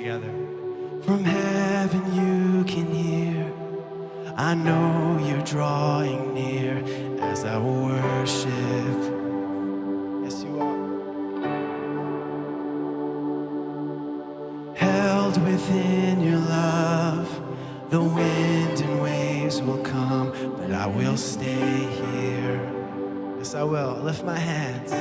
together. From heaven you can hear. I know you're drawing near as I worship. Yes, you are. Held within your love, the wind and waves will come, but I will stay here. Yes, I will. I lift my hands.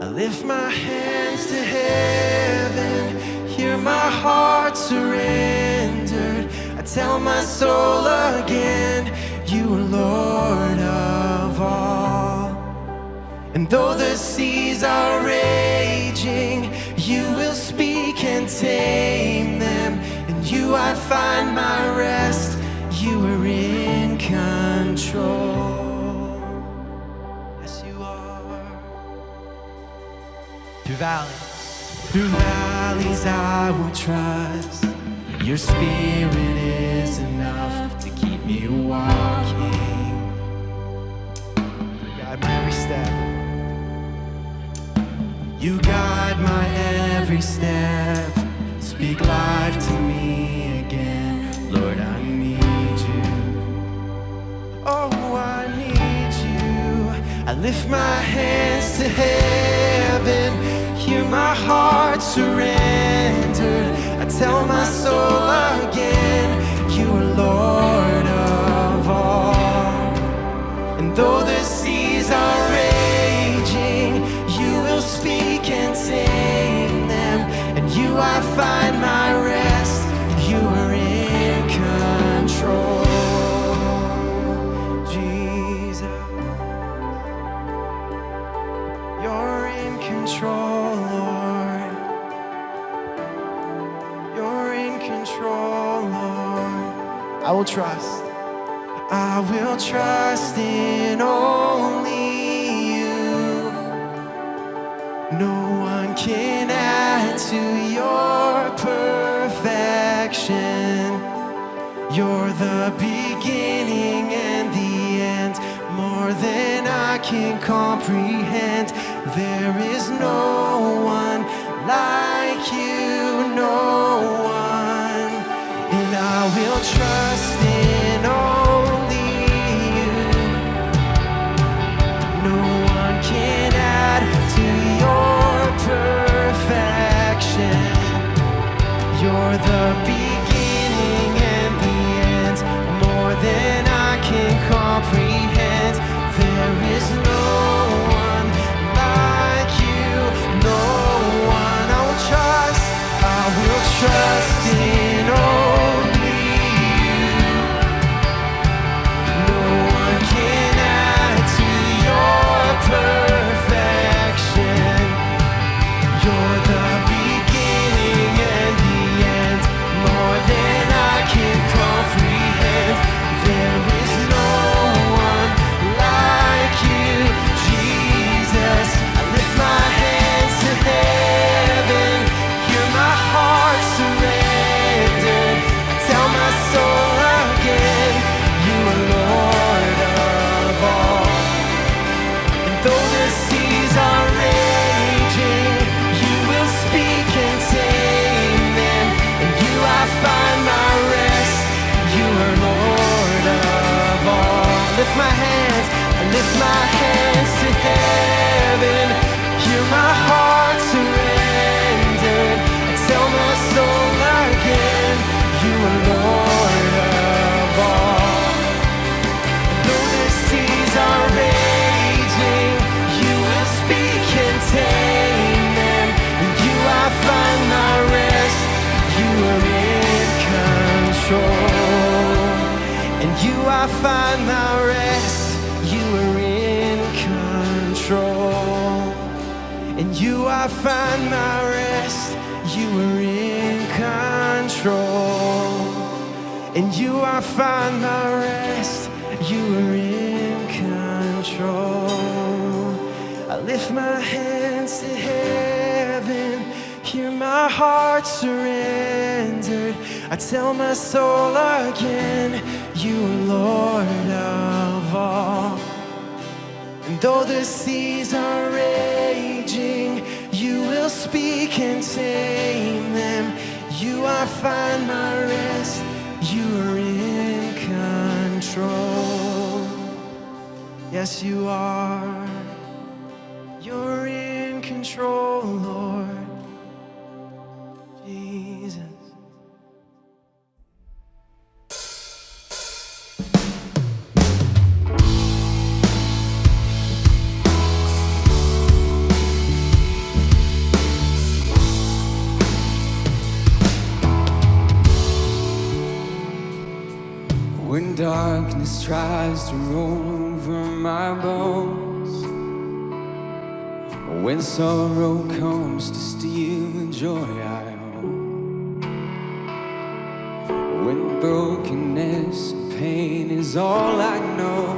I lift my hands to heaven, hear my heart surrendered. I tell my soul again, you are Lord of all. And though the seas are raging, you will speak and tame them. In you I find my rest, you are in control. Through valleys I will trust. Your spirit is enough to keep me walking. You guide my every step. You guide my every step. Speak life to me again. Lord, I need you. Oh, I need you. I lift my hands to heaven, hear my heart surrendered. I tell my soul again, you are Lord of all. And though the seas are raging, you will speak and tame them. And you I find my rest, you are in control. Jesus, you're in control, Lord. You're in control, Lord. I will trust. I will trust in only you. No one can add to your perfection. You're the beginning and the end, more than I can comprehend. There is no one like you, no one. And I will trust in only you. No one can add to your perfection. You're the beginning and the end, more than I can comprehend. There is no one like you, no one. I will trust in only you. No one can add to your perfection. You're the beginning and the end, more than I can comprehend. There is no one like you, Jesus. I lift my hands to heaven, hear my heart surrendered. I tell my soul again, you are Lord of all. And though the seas are raging, you will speak and tame them. In you I find my rest, you are Lord of all. Lift my hands, I lift my hands to heaven, hear my heart surrendered. I tell my soul again, you are Lord of all. Though the seas are raging, you will speak and tame them. In you I find my rest, you are in control. In you I find my rest, you are in control. In you I find my rest, you are in control. In you I find my rest, you are in control. I lift my hands to heaven, hear my heart surrendered. I tell my soul again, you are Lord of all. And though the seas are raging, You will speak and tame them. You are find my rest. You are in control. Yes, you are. You're in control, Lord Jesus. When darkness tries to roll over my bones, when sorrow comes to steal the joy I own, when brokenness and pain is all I know,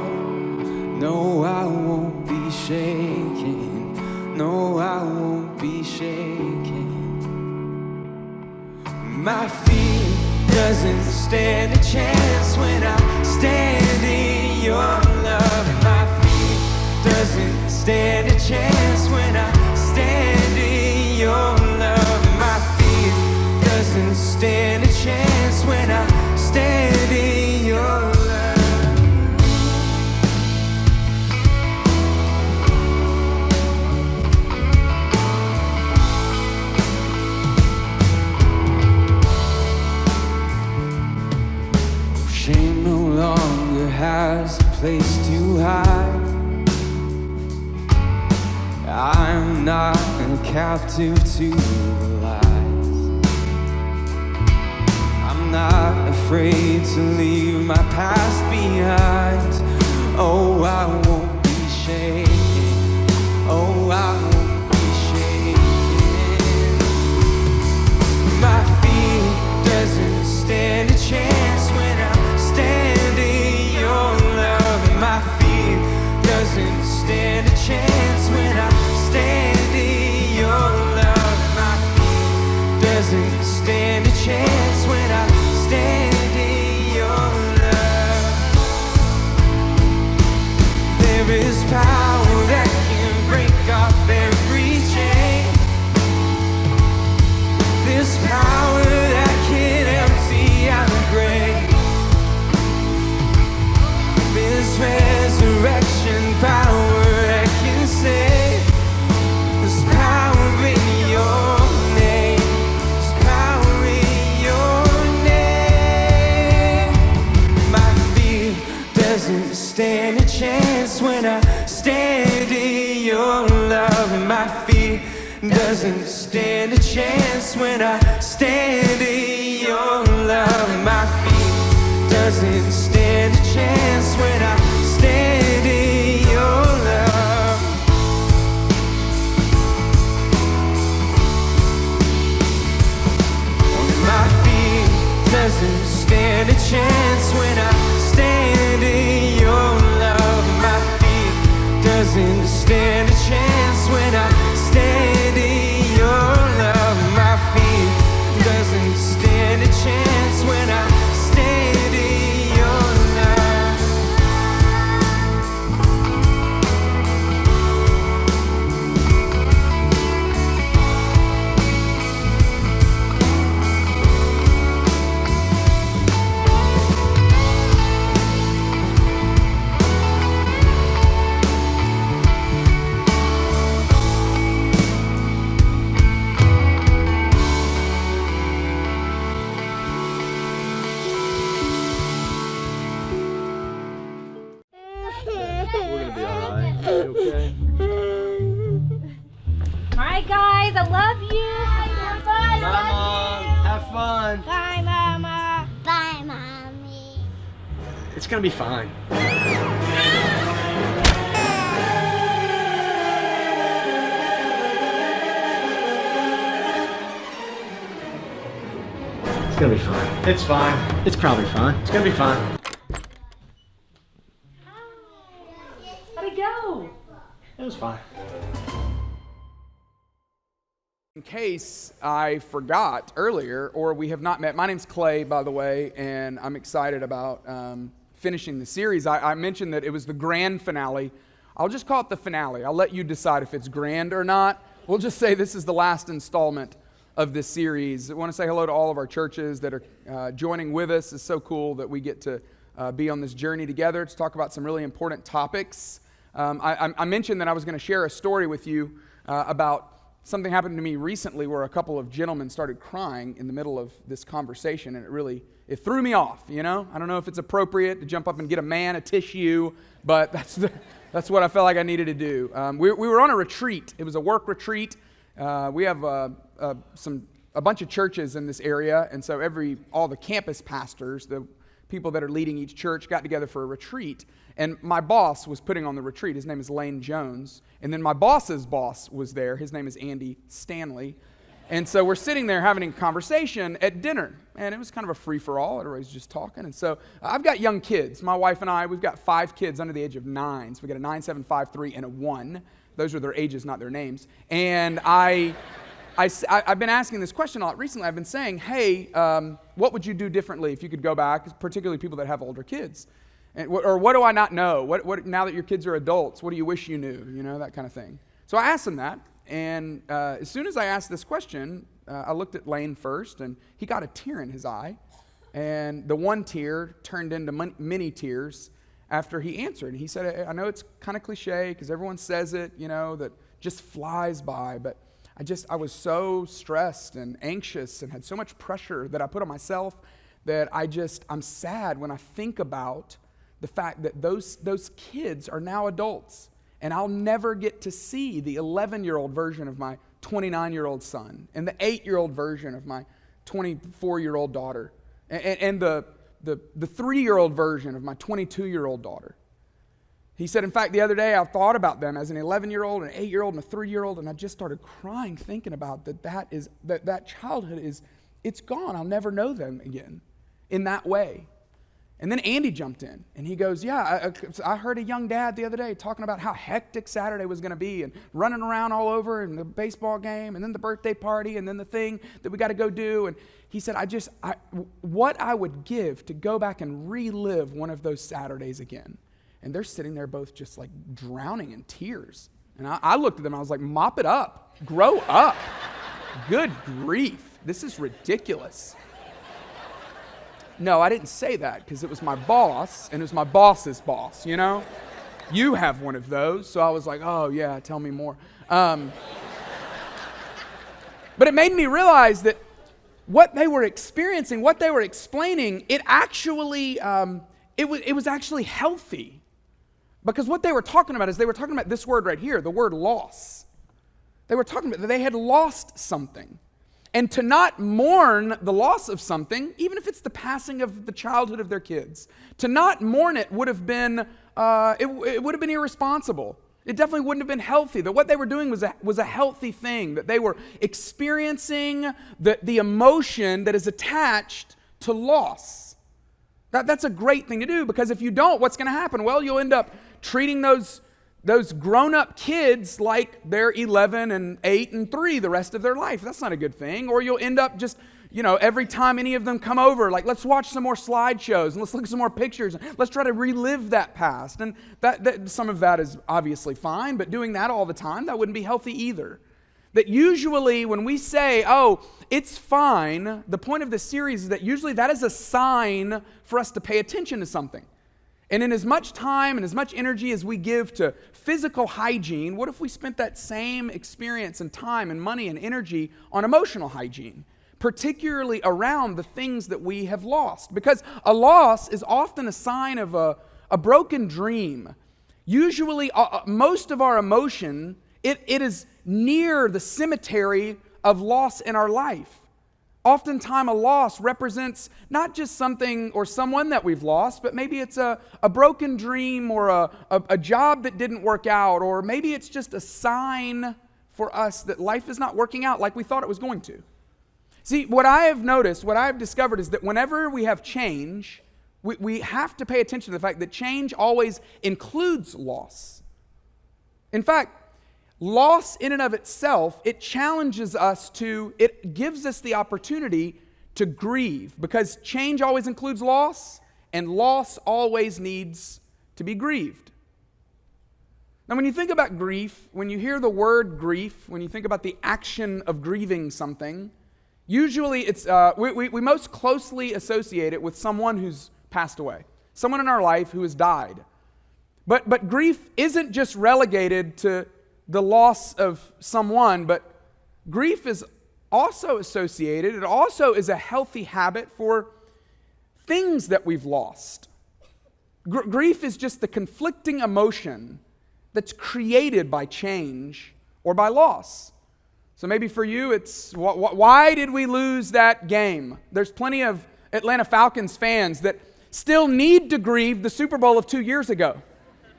no, I won't be shaken. No, I won't be shaken. My fear doesn't stand a chance when I stand in your love. My fear doesn't stand a chance when I stand in your love. My fear doesn't stand a chance when I stand in your love. Shame no longer has a place to hide. I'm not a captive to the lies. I'm not afraid to leave my past behind. Oh, I won't be shaken. Oh, I won't be shaken. My fear doesn't stand a chance when I stand in your love. My fear doesn't stand a chance when I stand in your love. My fear doesn't stand a chance when I stand in your love. There is power that can break off every chain. There's power that can empty out the grave. There's resurrection power that can save. There's power in your name. There's power in your name. My fear doesn't stand a chance when I stand in your love. And my fear doesn't stand a chance when I stand in your love. My fear doesn't stand a chance when I stand in your love. My fear doesn't stand a chance when I stand in your love. My fear doesn't stand a chance when I stand in your love. My fear doesn't stand a chance when I stand in your love. We're gonna be alright. You okay? Alright guys, I love you. Bye, Mom. Have fun. Bye, Mama. Bye, Mommy. It's gonna be fine. It's gonna be fine. It's fine. It's probably fine. It's gonna be fine. How'd it go? It was fine. In case I forgot earlier, or we have not met, my name's Clay, by the way, and I'm excited about finishing the series. I mentioned that it was the grand finale. I'll just call it the finale. I'll let you decide if it's grand or not. We'll just say this is the last installment of this series. I want to say hello to all of our churches that are joining with us. It's so cool that we get to be on this journey together to talk about some really important topics. I mentioned that I was going to share a story with you about something happened to me recently where a couple of gentlemen started crying in the middle of this conversation, and it threw me off, you know? I don't know if it's appropriate to jump up and get a man a tissue, but that's what I felt like I needed to do. We were on a retreat. It was a work retreat. We have a bunch of churches in this area, and so all the campus pastors, the people that are leading each church, got together for a retreat. And my boss was putting on the retreat. His name is Lane Jones. And then my boss's boss was there. His name is Andy Stanley. And so we're sitting there having a conversation at dinner. And it was kind of a free-for-all. Everybody's just talking. And so I've got young kids. My wife and I, we've got 5 kids under the age of 9. So we got a 9, 7, 5, 3, and a 1. Those are their ages, not their names. And I've been asking this question a lot recently. I've been saying, hey, what would you do differently if you could go back, particularly people that have older kids? Or what do I not know? What now that your kids are adults, what do you wish you knew? You know, that kind of thing. So I asked them that, and as soon as I asked this question, I looked at Lane first, and he got a tear in his eye, and the one tear turned into many tears after he answered. And he said, I know it's kind of cliche because everyone says it, you know, that just flies by, but I was so stressed and anxious and had so much pressure that I put on myself that I'm sad when I think about the fact that those kids are now adults, and I'll never get to see the 11-year-old version of my 29-year-old son and the 8-year-old version of my 24-year-old daughter and the 3-year-old version of my 22-year-old daughter. He said, in fact, the other day I thought about them as an 11-year-old, an 8-year-old, and a 3-year-old, and I just started crying thinking about that childhood it's gone. I'll never know them again in that way. And then Andy jumped in, and he goes, yeah, I heard a young dad the other day talking about how hectic Saturday was going to be and running around all over and the baseball game and then the birthday party and then the thing that we got to go do. And he said, what I would give to go back and relive one of those Saturdays again. And they're sitting there both just like drowning in tears. And I looked at them, I was like, mop it up, grow up. Good grief, this is ridiculous. No, I didn't say that because it was my boss and it was my boss's boss, you know? You have one of those, so I was like, oh yeah, tell me more. But it made me realize that what they were experiencing, what they were explaining, it was actually healthy. Because what they were talking about is they were talking about this word right here, the word loss. They were talking about that they had lost something. And to not mourn the loss of something, even if it's the passing of the childhood of their kids, to not mourn it would have been, it would have been irresponsible. It definitely wouldn't have been healthy. That what they were doing was a healthy thing, that they were experiencing the emotion that is attached to loss. That's a great thing to do, because if you don't, what's going to happen? Well, you'll end up treating those grown-up kids like they're 11 and 8 and 3 the rest of their life. That's not a good thing. Or you'll end up just, every time any of them come over, like, let's watch some more slideshows and let's look at some more pictures and let's try to relive that past. And that some of that is obviously fine, but doing that all the time, that wouldn't be healthy either. That usually when we say, oh, it's fine, the point of this series is that usually that is a sign for us to pay attention to something. And in as much time and as much energy as we give to physical hygiene, what if we spent that same experience and time and money and energy on emotional hygiene, particularly around the things that we have lost? Because a loss is often a sign of a broken dream. Usually, most of our emotion, it is near the cemetery of loss in our life. Oftentimes, a loss represents not just something or someone that we've lost, but maybe it's a broken dream or a job that didn't work out, or maybe it's just a sign for us that life is not working out like we thought it was going to. See, what I have noticed, what I have discovered is that whenever we have change, we have to pay attention to the fact that change always includes loss. In fact, loss in and of itself, it challenges us it gives us the opportunity to grieve, because change always includes loss, and loss always needs to be grieved. Now, when you think about grief, when you hear the word grief, when you think about the action of grieving something, usually it's we most closely associate it with someone who's passed away, someone in our life who has died. But grief isn't just relegated to the loss of someone, but grief is also associated, it also is a healthy habit for things that we've lost. Grief is just the conflicting emotion that's created by change or by loss. So maybe for you, it's why did we lose that game? There's plenty of Atlanta Falcons fans that still need to grieve the Super Bowl of 2 years ago.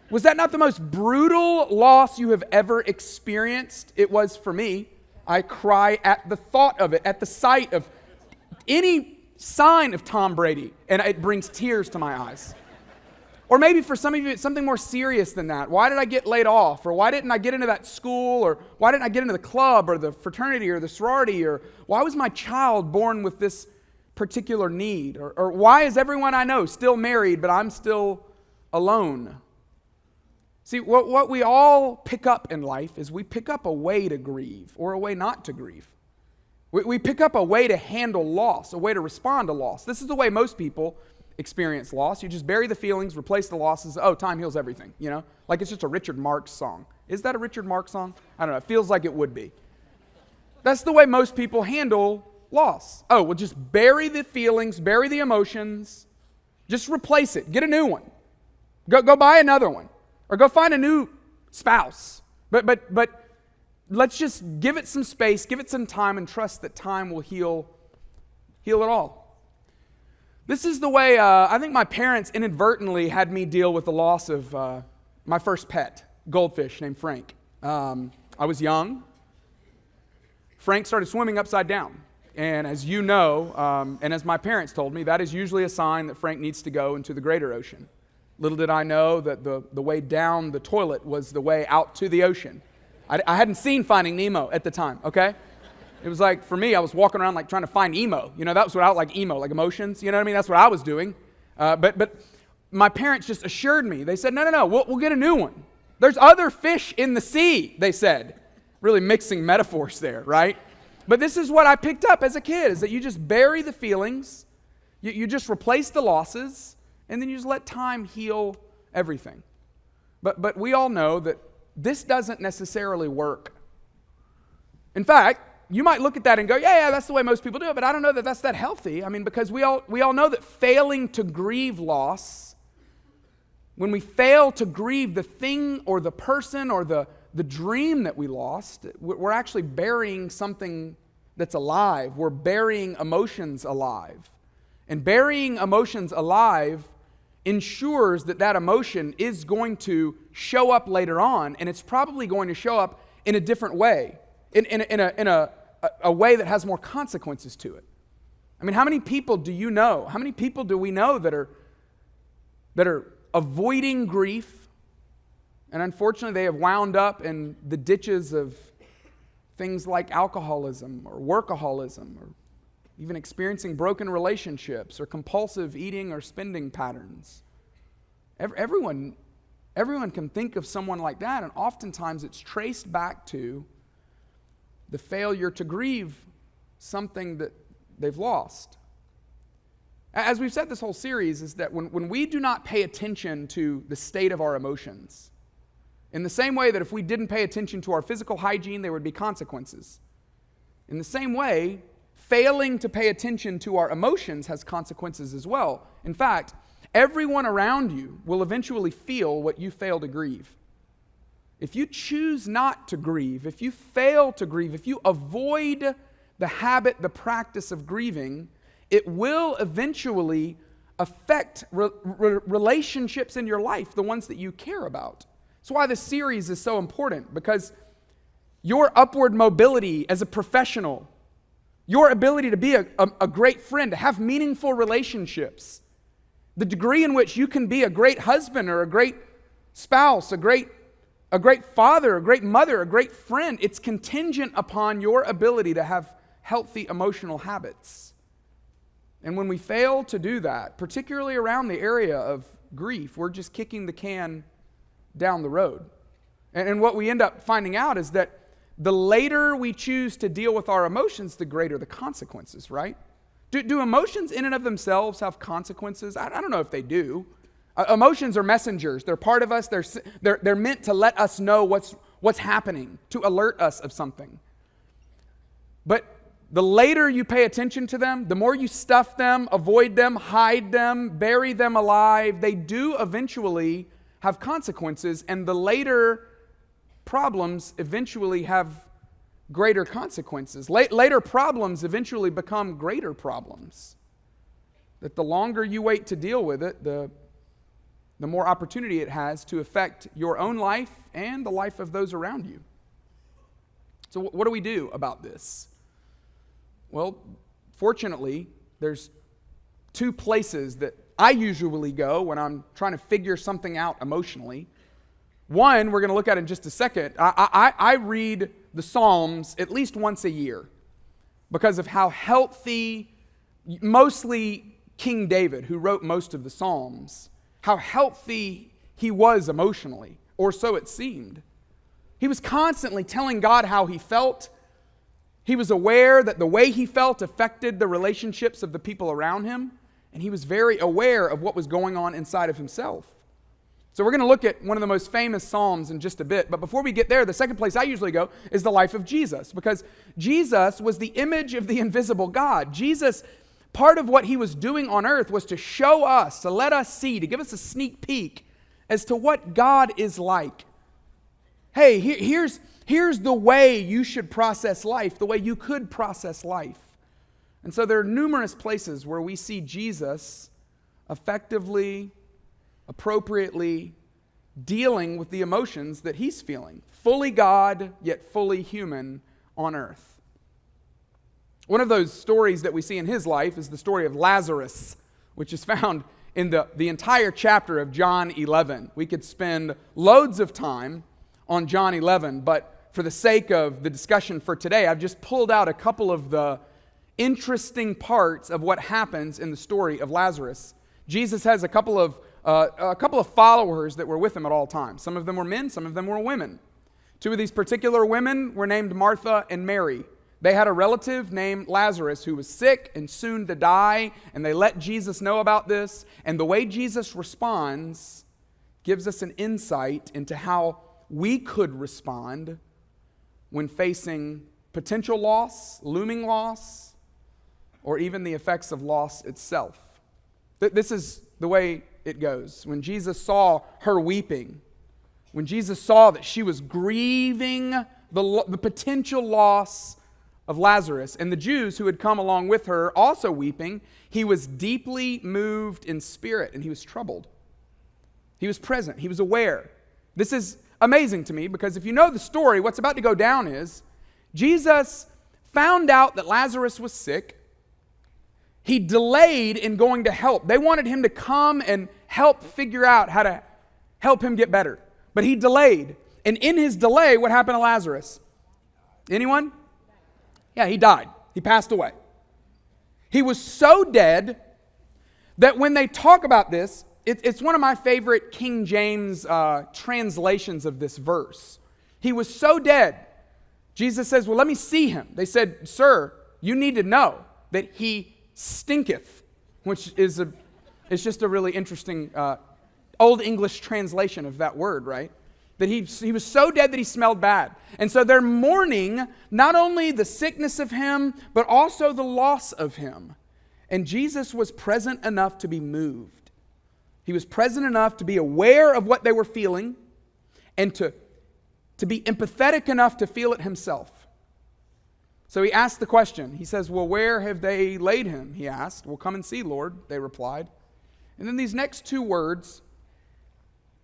Was that not the most brutal loss you have ever experienced? It was for me. I cry at the thought of it, at the sight of any sign of Tom Brady, and it brings tears to my eyes. Or maybe for some of you, it's something more serious than that. Why did I get laid off? Or why didn't I get into that school? Or why didn't I get into the club or the fraternity or the sorority? Or why was my child born with this particular need? Or why is everyone I know still married, but I'm still alone? See, what we all pick up in life is we pick up a way to grieve or a way not to grieve. We pick up a way to handle loss, a way to respond to loss. This is the way most people experience loss. You just bury the feelings, replace the losses. Oh, time heals everything, you know? Like it's just a Richard Marx song. Is that a Richard Marx song? I don't know. It feels like it would be. That's the way most people handle loss. Oh, well, just bury the feelings, bury the emotions, just replace it. Get a new one. Go buy another one. Or go find a new spouse. But let's just give it some space, give it some time, and trust that time will heal it all. This is the way I think my parents inadvertently had me deal with the loss of my first pet, goldfish named Frank. I was young. Frank started swimming upside down. And as you know, and as my parents told me, that is usually a sign that Frank needs to go into the greater ocean. Little did I know that the way down the toilet was the way out to the ocean. I hadn't seen Finding Nemo at the time, okay? It was like, for me, I was walking around like trying to find emo. You know, that was what I like, emo, like emotions. You know what I mean? That's what I was doing. But my parents just assured me. They said, no, we'll get a new one. There's other fish in the sea, they said. Really mixing metaphors there, right? But this is what I picked up as a kid, is that you just bury the feelings, you just replace the losses, and then you just let time heal everything. But we all know that this doesn't necessarily work. In fact, you might look at that and go, yeah, that's the way most people do it, but I don't know that that's that healthy. I mean, because we all know that failing to grieve loss, when we fail to grieve the thing or the person or the dream that we lost, we're actually burying something that's alive. We're burying emotions alive. And burying emotions alive ensures that emotion is going to show up later on, and it's probably going to show up in a different way, in a way that has more consequences to it. I mean, how many people do you know? How many people do we know that are avoiding grief, and unfortunately they have wound up in the ditches of things like alcoholism or workaholism or even experiencing broken relationships or compulsive eating or spending patterns. Everyone can think of someone like that, and oftentimes it's traced back to the failure to grieve something that they've lost. As we've said this whole series, is that when we do not pay attention to the state of our emotions, in the same way that if we didn't pay attention to our physical hygiene, there would be consequences. In the same way, failing to pay attention to our emotions has consequences as well. In fact, everyone around you will eventually feel what you fail to grieve. If you choose not to grieve, if you fail to grieve, if you avoid the habit, the practice of grieving, it will eventually affect relationships in your life, the ones that you care about. That's why this series is so important, because your upward mobility as a professional, your ability to be a great friend, to have meaningful relationships, the degree in which you can be a great husband or a great spouse, a great father, a great mother, a great friend, it's contingent upon your ability to have healthy emotional habits. And when we fail to do that, particularly around the area of grief, we're just kicking the can down the road. And what we end up finding out is that the later we choose to deal with our emotions, the greater the consequences, right? Do emotions in and of themselves have consequences? I don't know if they do. Emotions are messengers. They're part of us. They're meant to let us know what's happening, to alert us of something. But the later you pay attention to them, the more you stuff them, avoid them, hide them, bury them alive, they do eventually have consequences, and the later problems eventually have greater consequences. Later problems eventually become greater problems. That the longer you wait to deal with it, the more opportunity it has to affect your own life and the life of those around you. So what do we do about this? Well, fortunately, there's two places that I usually go when I'm trying to figure something out emotionally. One, we're going to look at in just a second. I read the Psalms at least once a year because of how healthy, mostly King David, who wrote most of the Psalms, how healthy he was emotionally, or so it seemed. He was constantly telling God how he felt. He was aware that the way he felt affected the relationships of the people around him, and he was very aware of what was going on inside of himself. So we're going to look at one of the most famous Psalms in just a bit, but before we get there, the second place I usually go is the life of Jesus, because Jesus was the image of the invisible God. Jesus, part of what he was doing on earth was to show us, to let us see, to give us a sneak peek as to what God is like. Hey, here's the way you should process life, the way you could process life. And so there are numerous places where we see Jesus effectively, appropriately dealing with the emotions that he's feeling. Fully God, yet fully human on earth. One of those stories that we see in his life is the story of Lazarus, which is found in the entire chapter of John 11. We could spend loads of time on John 11, but for the sake of the discussion for today, I've just pulled out a couple of the interesting parts of what happens in the story of Lazarus. Jesus has a couple of followers that were with him at all times. Some of them were men, some of them were women. Two of these particular women were named Martha and Mary. They had a relative named Lazarus who was sick and soon to die, and they let Jesus know about this. And the way Jesus responds gives us an insight into how we could respond when facing potential loss, looming loss, or even the effects of loss itself. This is the way it goes. When Jesus saw her weeping, when Jesus saw that she was grieving the potential loss of Lazarus, and the Jews who had come along with her also weeping, he was deeply moved in spirit, and he was troubled. He was present. He was aware. This is amazing to me because if you know the story, what's about to go down is Jesus found out that Lazarus was sick. He delayed in going to help. They wanted him to come and help figure out how to help him get better. But he delayed. And in his delay, what happened to Lazarus? Anyone? Yeah, he died. He passed away. He was so dead that when they talk about this, it's one of my favorite King James translations of this verse. He was so dead. Jesus says, well, let me see him. They said, sir, you need to know that he stinketh, which is it's just a really interesting Old English translation of that word, right? That he was so dead that he smelled bad. And so they're mourning not only the sickness of him, but also the loss of him. And Jesus was present enough to be moved. He was present enough to be aware of what they were feeling and to be empathetic enough to feel it himself. So he asked the question. He says, well, where have they laid him? He asked. Well, come and see, Lord, they replied. And then these next two words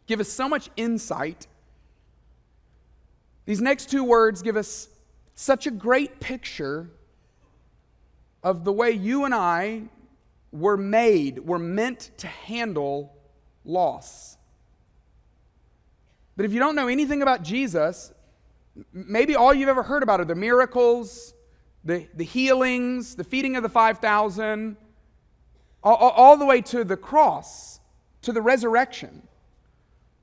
give us so much insight. These next two words give us such a great picture of the way you and I were meant to handle loss. But if you don't know anything about Jesus, maybe all you've ever heard about are the miracles, the healings, the feeding of the 5,000, all the way to the cross, to the resurrection.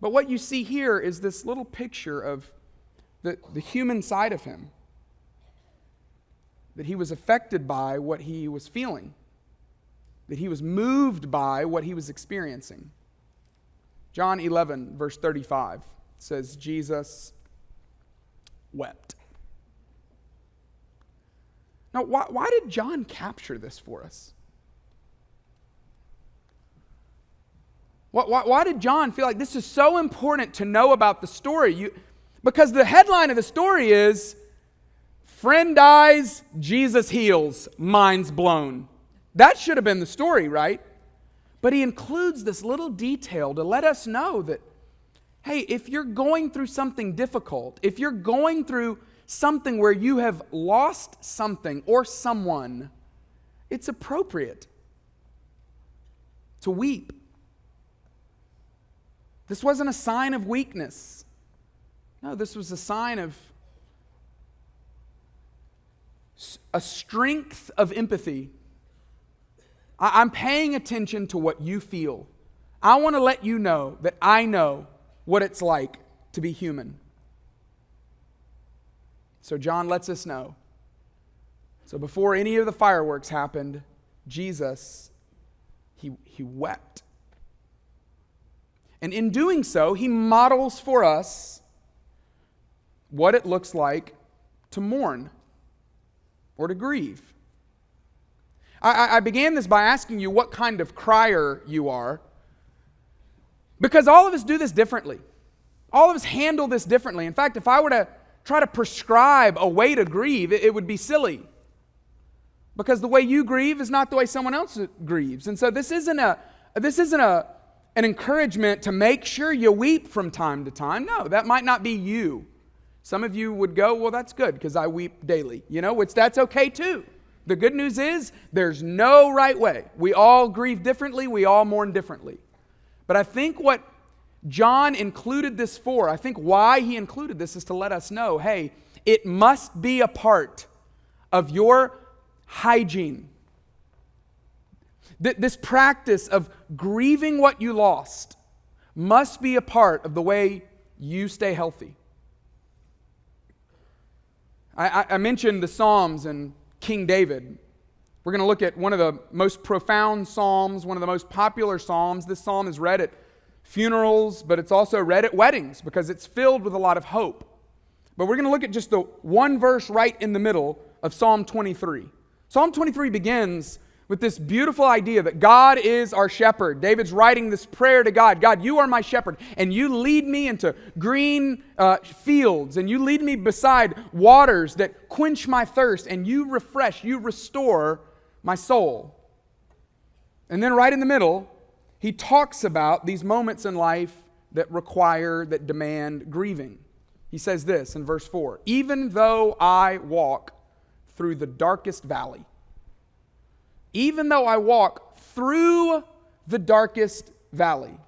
But what you see here is this little picture of the human side of him, that he was affected by what he was feeling, that he was moved by what he was experiencing. John 11, verse 35 says, Jesus wept. Now, why did John capture this for us? Why did John feel like this is so important to know about the story? Because the headline of the story is, friend dies, Jesus heals, mind's blown. That should have been the story, right? But he includes this little detail to let us know that, hey, if you're going through something difficult, if you're going through something where you have lost something or someone, it's appropriate to weep. This wasn't a sign of weakness. No, this was a sign of a strength of empathy. I'm paying attention to what you feel. I want to let you know that I know what it's like to be human. So John lets us know. So before any of the fireworks happened, Jesus, he wept. And in doing so, he models for us what it looks like to mourn or to grieve. I began this by asking you what kind of crier you are, because all of us do this differently. All of us handle this differently. In fact, if I were to try to prescribe a way to grieve, it would be silly, because the way you grieve is not the way someone else grieves. And so this isn't an encouragement to make sure you weep from time to time. No, that might not be you. Some of you would go, well, that's good because I weep daily, which that's okay too. The good news is there's no right way. We all grieve differently. We all mourn differently. But I think what John included this for, I think why he included this is to let us know, hey, it must be a part of your hygiene. This practice of grieving what you lost must be a part of the way you stay healthy. I mentioned the Psalms and King David. We're going to look at one of the most profound Psalms, one of the most popular Psalms. This Psalm is read at funerals, but it's also read at weddings because it's filled with a lot of hope. But we're going to look at just the one verse right in the middle of Psalm 23. Psalm 23 begins with this beautiful idea that God is our shepherd. David's writing this prayer to God. God, you are my shepherd, and you lead me into green fields, and you lead me beside waters that quench my thirst, and you refresh, you restore my soul. And then right in the middle, he talks about these moments in life that demand grieving. He says this in verse 4, even though I walk through the darkest valley, even though I walk through the darkest valley.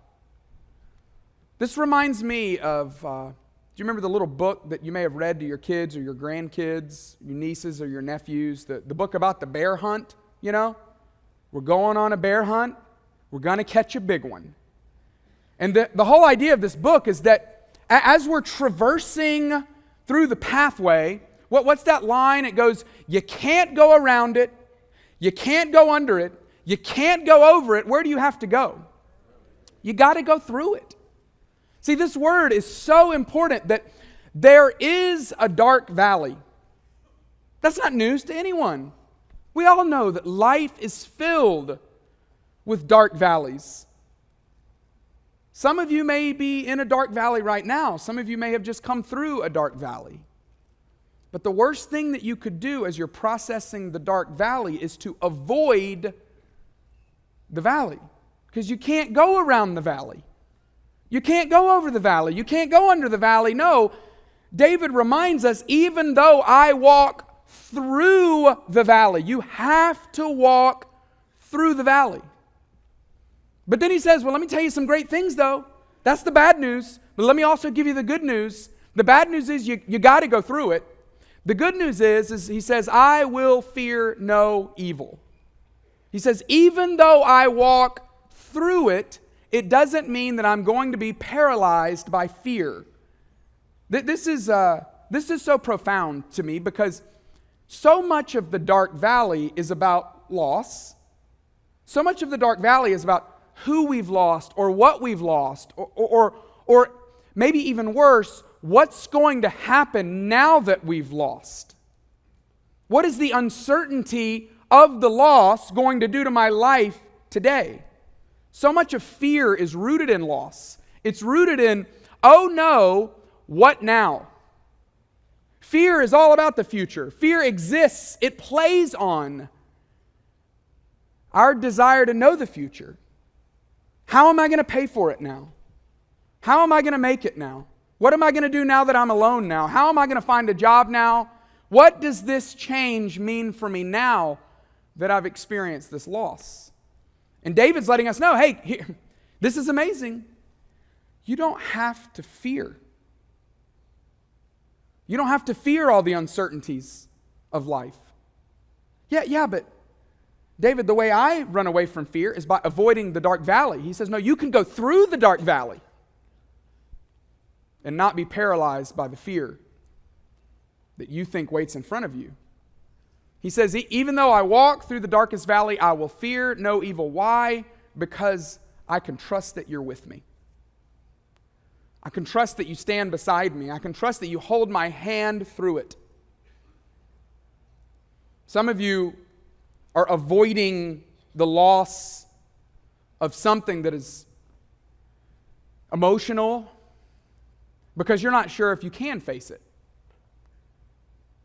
This reminds me of, do you remember the little book that you may have read to your kids or your grandkids, your nieces or your nephews, the book about the bear hunt, We're going on a bear hunt. We're going to catch a big one. And the whole idea of this book is that as we're traversing through the pathway, what's that line? It goes, you can't go around it. You can't go under it. You can't go over it. Where do you have to go? You got to go through it. See, this word is so important that there is a dark valley. That's not news to anyone. We all know that life is filled with dark valleys. Some of you may be in a dark valley right now. Some of you may have just come through a dark valley. But the worst thing that you could do as you're processing the dark valley is to avoid the valley, because you can't go around the valley. You can't go over the valley. You can't go under the valley. No, David reminds us, even though I walk through the valley, you have to walk through the valley. But then he says, well, let me tell you some great things though. That's the bad news. But let me also give you the good news. The bad news is you got to go through it. The good news is he says, I will fear no evil. He says, even though I walk through it, it doesn't mean that I'm going to be paralyzed by fear. This is so profound to me because so much of the dark valley is about loss. So much of the dark valley is about who we've lost or what we've lost or maybe even worse, what's going to happen now that we've lost. What is the uncertainty of the loss going to do to my life today? So much of fear is rooted in loss. It's rooted in, oh no, what now? Fear is all about the future. Fear exists. It plays on our desire to know the future. How am I going to pay for it now? How am I going to make it now? What am I going to do now that I'm alone now? How am I going to find a job now? What does this change mean for me now that I've experienced this loss? And David's letting us know, hey, here, this is amazing. You don't have to fear. You don't have to fear all the uncertainties of life. Yeah, but David, the way I run away from fear is by avoiding the dark valley. He says, no, you can go through the dark valley and not be paralyzed by the fear that you think waits in front of you. He says, even though I walk through the darkest valley, I will fear no evil. Why? Because I can trust that you're with me. I can trust that you stand beside me. I can trust that you hold my hand through it. Some of you are avoiding the loss of something that is emotional because you're not sure if you can face it.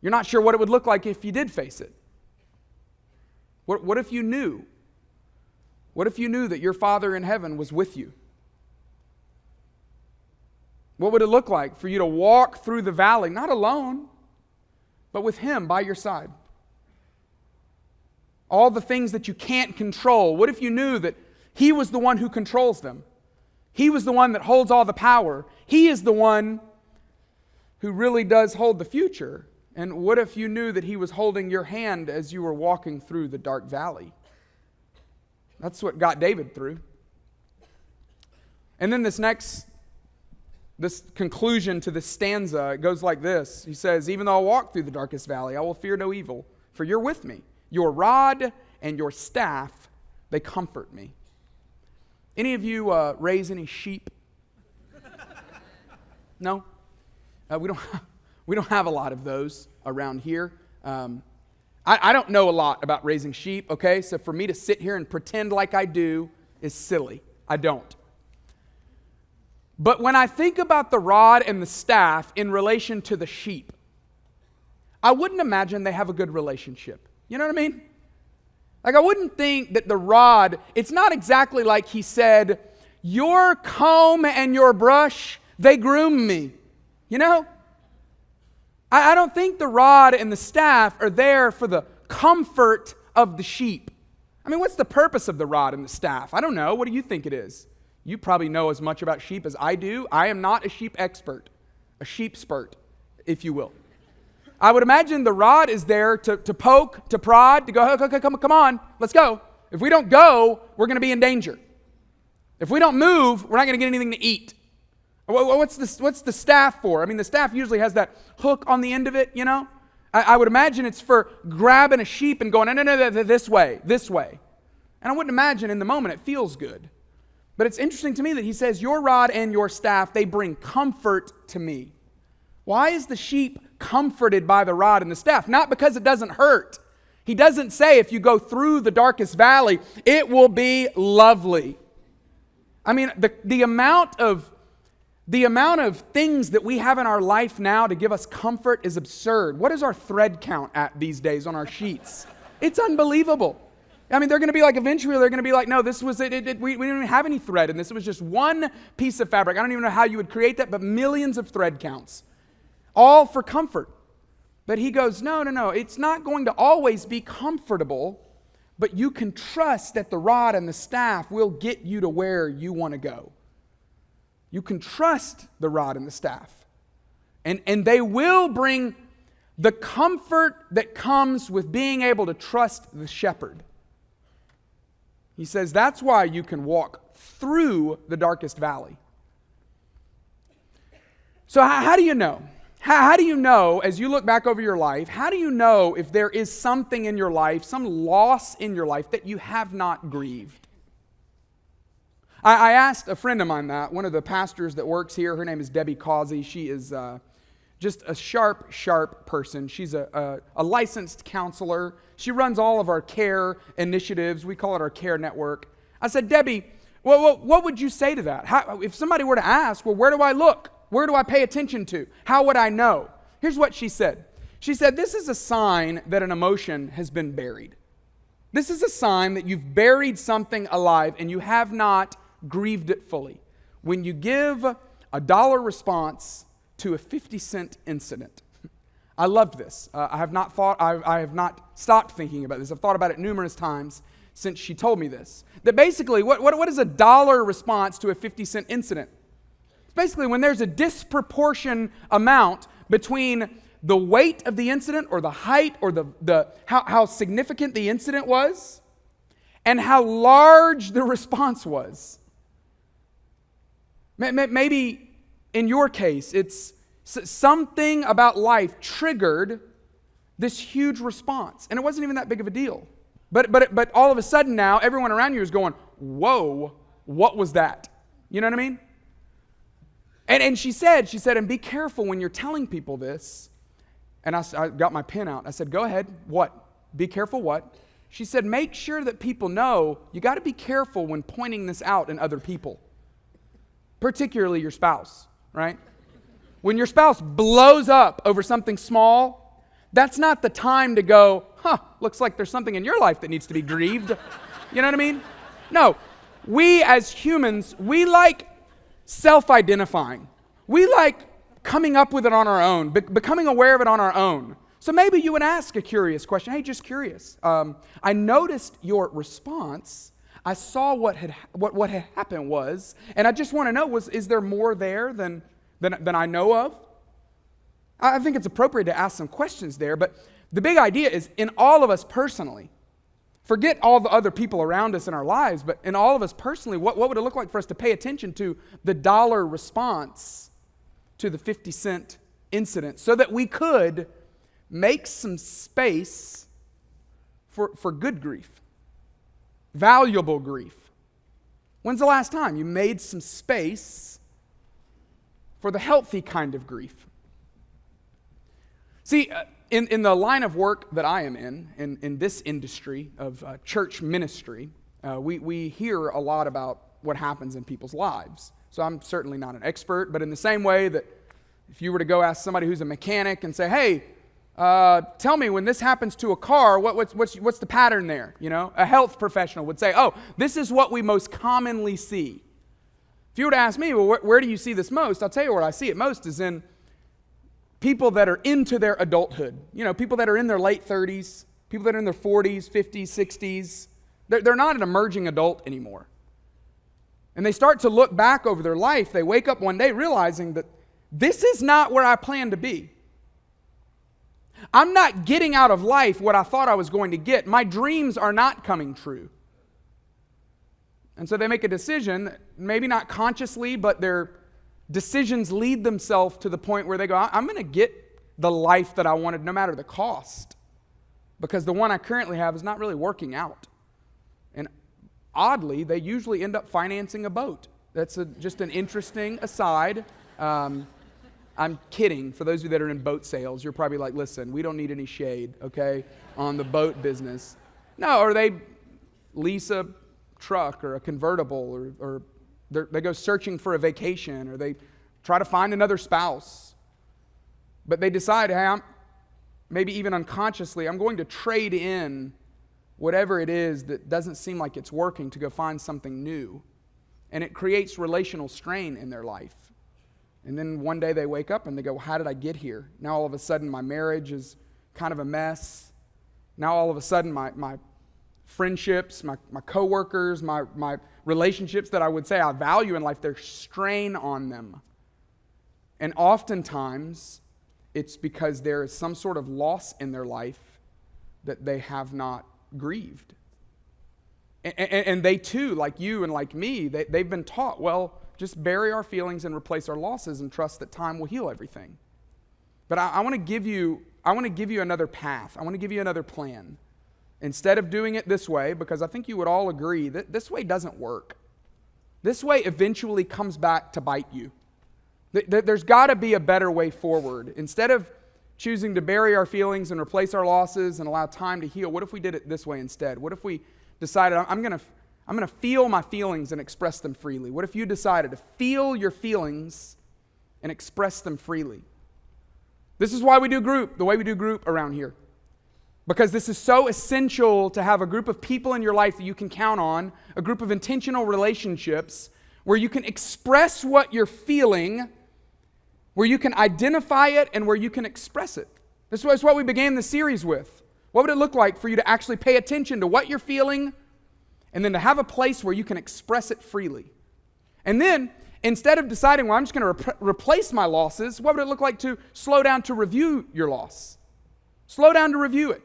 You're not sure what it would look like if you did face it. What if you knew? What if you knew that your Father in heaven was with you? What would it look like for you to walk through the valley, not alone, but with Him by your side? All the things that you can't control, what if you knew that He was the one who controls them? He was the one that holds all the power. He is the one who really does hold the future. And what if you knew that He was holding your hand as you were walking through the dark valley? That's what got David through. And then this conclusion to this stanza, it goes like this. He says, even though I walk through the darkest valley, I will fear no evil, for you're with me. Your rod and your staff, they comfort me. Any of you raise any sheep? No? We don't have a lot of those around here. I don't know a lot about raising sheep, okay? So for me to sit here and pretend like I do is silly. I don't. But when I think about the rod and the staff in relation to the sheep, I wouldn't imagine they have a good relationship. You know what I mean? Like I wouldn't think that the rod, it's not exactly like He said, your comb and your brush, they groom me. You know? I don't think the rod and the staff are there for the comfort of the sheep. I mean, what's the purpose of the rod and the staff? I don't know. What do you think it is? You probably know as much about sheep as I do. I am not a sheep expert, a sheep spurt, if you will. I would imagine the rod is there to poke, to prod, to go, okay, come on, let's go. If we don't go, we're going to be in danger. If we don't move, we're not going to get anything to eat. What's the staff for? I mean, the staff usually has that hook on the end of it, you know? I would imagine it's for grabbing a sheep and going, no, this way. And I wouldn't imagine in the moment it feels good. But it's interesting to me that He says, your rod and your staff, they bring comfort to me. Why is the sheep comforted by the rod and the staff? Not because it doesn't hurt. He doesn't say if you go through the darkest valley, it will be lovely. I mean, the amount of things that we have in our life now to give us comfort is absurd. What is our thread count at these days on our sheets? It's unbelievable. I mean, they're going to be like, eventually they're going to be like, no, this was it. We didn't even have any thread in this. It was just one piece of fabric. I don't even know how you would create that, but millions of thread counts. All for comfort. But He goes, no. It's not going to always be comfortable, but you can trust that the rod and the staff will get you to where you want to go. You can trust the rod and the staff. And they will bring the comfort that comes with being able to trust the shepherd. He says that's why you can walk through the darkest valley. So how do you know? How do you know, as you look back over your life, how do you know if there is something in your life, some loss in your life that you have not grieved? I asked a friend of mine that, one of the pastors that works here. Her name is Debbie Causey. She is just a sharp person. She's a licensed counselor. She runs all of our care initiatives. We call it our care network. I said, Debbie, well, what would you say to that? If somebody were to ask, well, where do I look? Where do I pay attention to? How would I know? Here's what she said. She said, this is a sign that an emotion has been buried. This is a sign that you've buried something alive and you have not grieved it fully. When you give a dollar response to a 50-cent incident. I loved this. I have not stopped thinking about this. I've thought about it numerous times since she told me this. That basically, what is a dollar response to a 50-cent incident? It's basically when there's a disproportionate amount between the weight of the incident or the height or how significant the incident was and how large the response was. Maybe in your case, it's something about life triggered this huge response. And it wasn't even that big of a deal. But all of a sudden now, everyone around you is going, whoa, what was that? You know what I mean? And she said, and be careful when you're telling people this. And I got my pen out. I said, go ahead. What? Be careful what? She said, make sure that people know you got to be careful when pointing this out in other people. Particularly your spouse, right? When your spouse blows up over something small, that's not the time to go, looks like there's something in your life that needs to be grieved. You know what I mean? No, we as humans, we like self-identifying. We like coming up with it on our own, becoming aware of it on our own. So maybe you would ask a curious question. Hey, just curious. I noticed your response. I saw what had happened was, and I just want to know, is there more there than I know of? I think it's appropriate to ask some questions there, but the big idea is in all of us personally, forget all the other people around us in our lives, but in all of us personally, what would it look like for us to pay attention to the dollar response to the 50-cent incident so that we could make some space for good grief? Valuable grief. When's the last time you made some space for the healthy kind of grief? See, in the line of work that I am in this industry of church ministry, we hear a lot about what happens in people's lives. So I'm certainly not an expert, but in the same way that if you were to go ask somebody who's a mechanic and say, hey, tell me when this happens to a car, what's the pattern there? You know, a health professional would say, oh, this is what we most commonly see. If you were to ask me, well, where do you see this most? I'll tell you where I see it most is in people that are into their adulthood. You know, people that are in their late 30s, people that are in their 40s, 50s, 60s. They're not an emerging adult anymore. And they start to look back over their life. They wake up one day realizing that this is not where I plan to be. I'm not getting out of life what I thought I was going to get. My dreams are not coming true. And so they make a decision, maybe not consciously, but their decisions lead themselves to the point where they go, I'm going to get the life that I wanted no matter the cost, because the one I currently have is not really working out. And oddly, they usually end up financing a boat. That's just an interesting aside. I'm kidding. For those of you that are in boat sales, you're probably like, listen, we don't need any shade, okay, on the boat business. No, or they lease a truck or a convertible, or they go searching for a vacation, or they try to find another spouse. But they decide, hey, maybe even unconsciously, I'm going to trade in whatever it is that doesn't seem like it's working to go find something new. And it creates relational strain in their life. And then one day they wake up and they go, well, how did I get here? Now all of a sudden my marriage is kind of a mess. Now all of a sudden my friendships, my coworkers, my relationships that I would say I value in life, there's strain on them. And oftentimes it's because there is some sort of loss in their life that they have not grieved. And they too, like you and like me, they've been taught, well, just bury our feelings and replace our losses and trust that time will heal everything. But I want to give you another path. I want to give you another plan. Instead of doing it this way, because I think you would all agree that this way doesn't work. This way eventually comes back to bite you. There's got to be a better way forward. Instead of choosing to bury our feelings and replace our losses and allow time to heal, what if we did it this way instead? What if we decided, I'm going to feel my feelings and express them freely? What if you decided to feel your feelings and express them freely? This is why we do group, the way we do group around here. Because this is so essential to have a group of people in your life that you can count on, a group of intentional relationships where you can express what you're feeling, where you can identify it, and where you can express it. This is what we began the series with. What would it look like for you to actually pay attention to what you're feeling and then to have a place where you can express it freely? And then, instead of deciding, well, I'm just going to replace my losses, what would it look like to slow down to review your loss? Slow down to review it.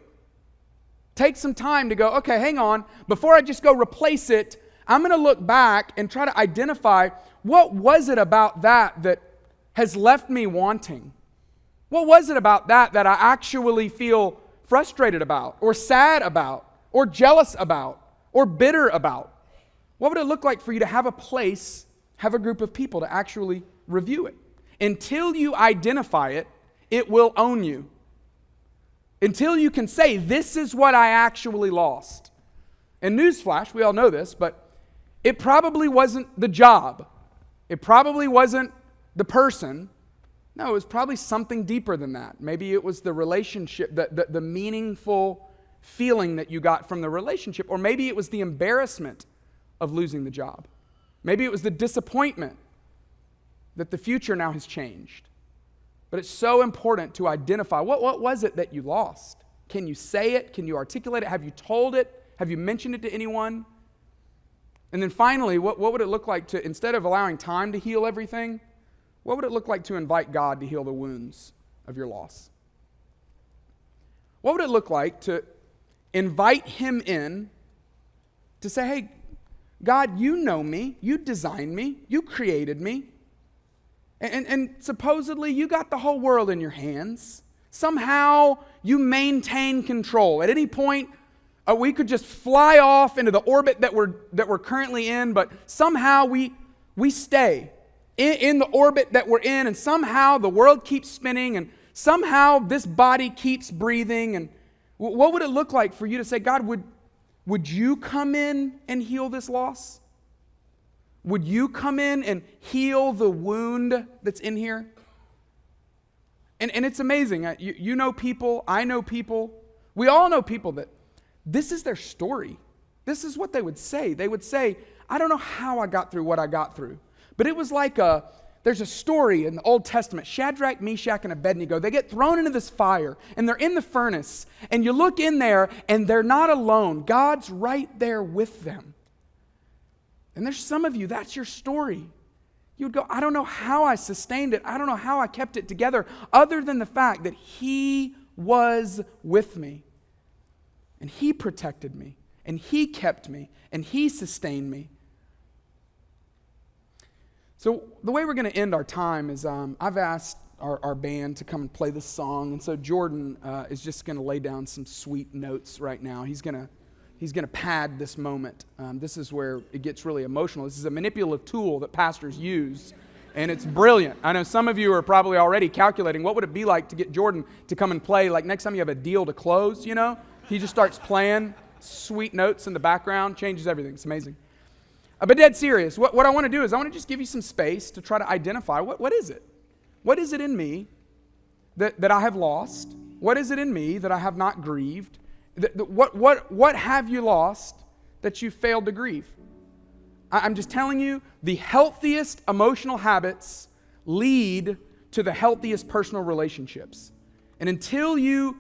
Take some time to go, okay, hang on. Before I just go replace it, I'm going to look back and try to identify what was it about that has left me wanting? What was it about that I actually feel frustrated about, or sad about, or jealous about, or bitter about? What would it look like for you to have a place, have a group of people to actually review it? Until you identify it, it will own you. Until you can say, this is what I actually lost. And newsflash, we all know this, but it probably wasn't the job. It probably wasn't the person. No, it was probably something deeper than that. Maybe it was the relationship, the meaningful feeling that you got from the relationship, or maybe it was the embarrassment of losing the job. Maybe it was the disappointment that the future now has changed. But it's so important to identify, what was it that you lost? Can you say it? Can you articulate it? Have you told it? Have you mentioned it to anyone? And then finally, what would it look like to, instead of allowing time to heal everything, what would it look like to invite God to heal the wounds of your loss? What would it look like to invite Him in to say, hey, God, you know me, you designed me, you created me, and supposedly you got the whole world in your hands. Somehow you maintain control. At any point, we could just fly off into the orbit that we're currently in, but somehow we stay in the orbit that we're in, and somehow the world keeps spinning, and somehow this body keeps breathing. And what would it look like for you to say, God, would you come in and heal this loss? Would you come in and heal the wound that's in here? And it's amazing. You know people, I know people, we all know people that this is their story. This is what they would say. They would say, I don't know how I got through what I got through, but it was like there's a story in the Old Testament, Shadrach, Meshach, and Abednego. They get thrown into this fire, and they're in the furnace, and you look in there, and they're not alone. God's right there with them. And there's some of you, that's your story. You would go, I don't know how I sustained it. I don't know how I kept it together, other than the fact that He was with me. And He protected me, and He kept me, and He sustained me. So the way we're going to end our time is I've asked our band to come and play this song. And so Jordan is just going to lay down some sweet notes right now. He's going to pad this moment. This is where it gets really emotional. This is a manipulative tool that pastors use, and it's brilliant. I know some of you are probably already calculating, what would it be like to get Jordan to come and play, like next time you have a deal to close, you know? He just starts playing sweet notes in the background, changes everything. It's amazing. But dead serious, what I want to do is I want to just give you some space to try to identify, what is it? What is it in me that I have lost? What is it in me that I have not grieved? What have you lost that you failed to grieve? I'm just telling you, the healthiest emotional habits lead to the healthiest personal relationships. And until you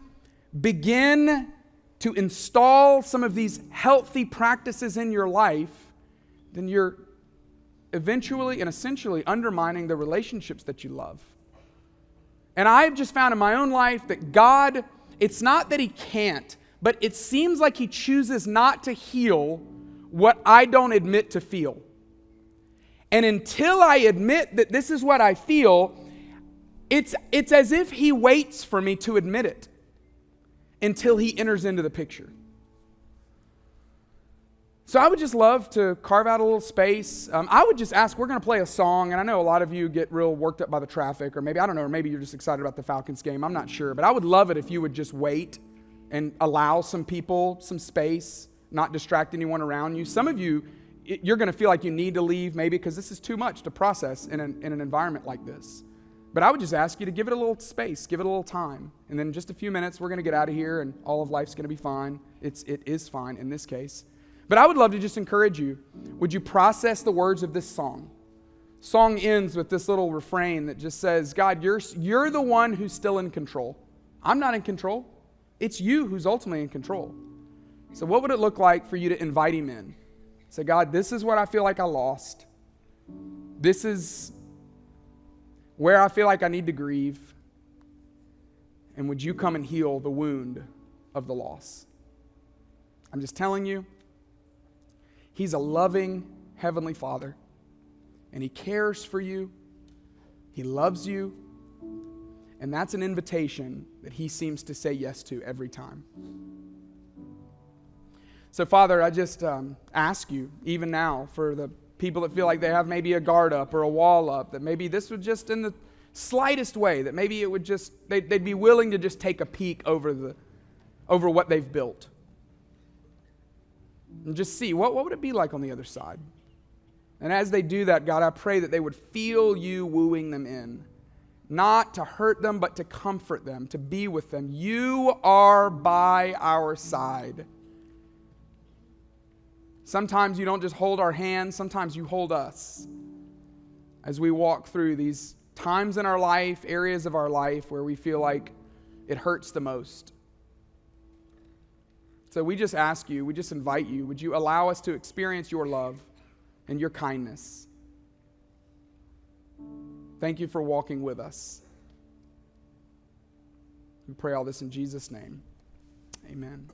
begin to install some of these healthy practices in your life, then you're eventually and essentially undermining the relationships that you love. And I've just found in my own life that God, it's not that He can't, but it seems like He chooses not to heal what I don't admit to feel. And until I admit that this is what I feel, it's as if he waits for me to admit it until he enters into the picture. So I would just love to carve out a little space. I would just ask, we're going to play a song, and I know a lot of you get real worked up by the traffic, or maybe, I don't know, or maybe you're just excited about the Falcons game. I'm not sure, but I would love it if you would just wait and allow some people some space, not distract anyone around you. Some of you, you're going to feel like you need to leave maybe because this is too much to process in an environment like this. But I would just ask you to give it a little space, give it a little time. And then in just a few minutes, we're going to get out of here and all of life's going to be fine. It is fine in this case. But I would love to just encourage you. Would you process the words of this song? Song ends with this little refrain that just says, God, you're the one who's still in control. I'm not in control. It's you who's ultimately in control. So what would it look like for you to invite him in? Say, God, this is what I feel like I lost. This is where I feel like I need to grieve. And would you come and heal the wound of the loss? I'm just telling you, he's a loving Heavenly Father, and he cares for you. He loves you, and that's an invitation that he seems to say yes to every time. So, Father, I just ask you, even now, for the people that feel like they have maybe a guard up or a wall up, that maybe this would just, in the slightest way, that maybe it would just, they'd be willing to just take a peek over what they've built. And just see, what would it be like on the other side? And as they do that, God, I pray that they would feel you wooing them in. Not to hurt them, but to comfort them, to be with them. You are by our side. Sometimes you don't just hold our hands, sometimes you hold us. As we walk through these times in our life, areas of our life where we feel like it hurts the most. So we just ask you, we just invite you, would you allow us to experience your love and your kindness? Thank you for walking with us. We pray all this in Jesus' name. Amen.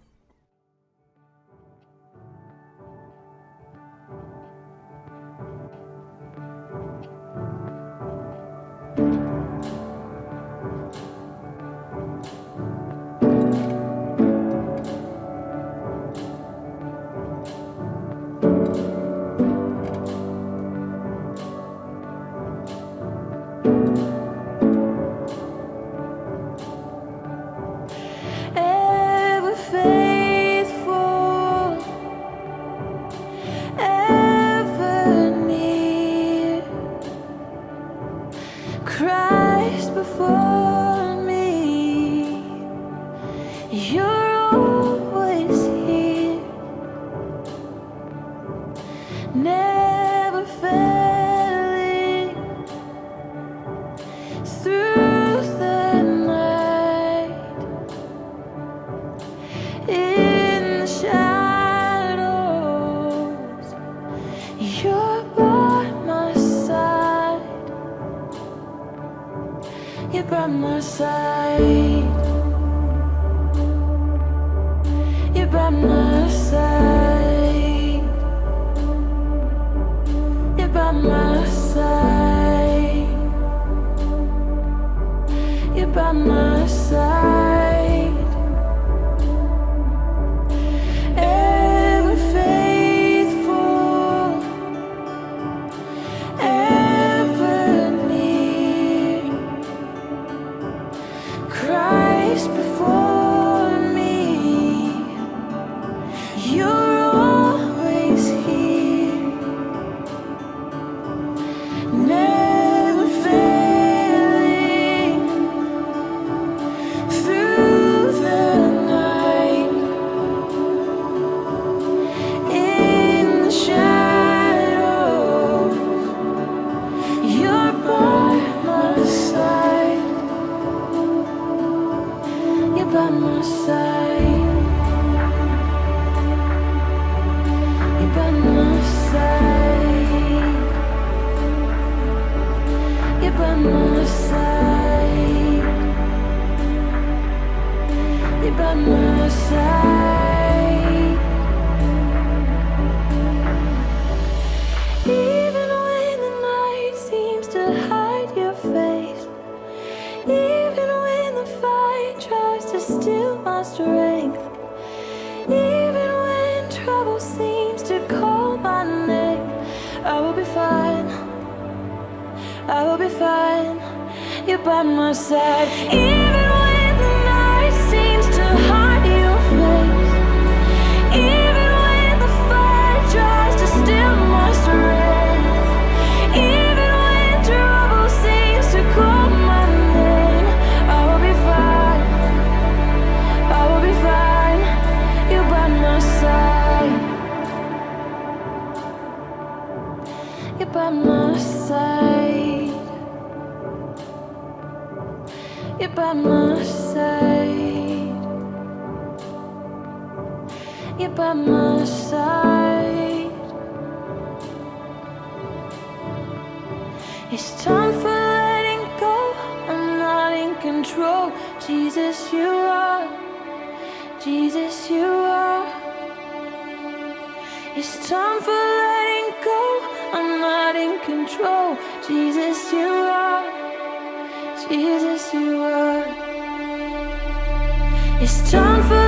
still my strength. Even when trouble seems to call my name, I will be fine. I will be fine. You're by my side. Even when the night seems to hide your face, even when the fire tries to steal my strength, even when trouble seems to call my name, I will be fine. I will be fine. You're by my side. You're by my side. You're by my side. You're by my side. It's time for letting go. I'm not in control. Jesus, you are. Jesus, you are. It's time for letting go. I'm not in control. Jesus, you are. Jesus, you are. It's time for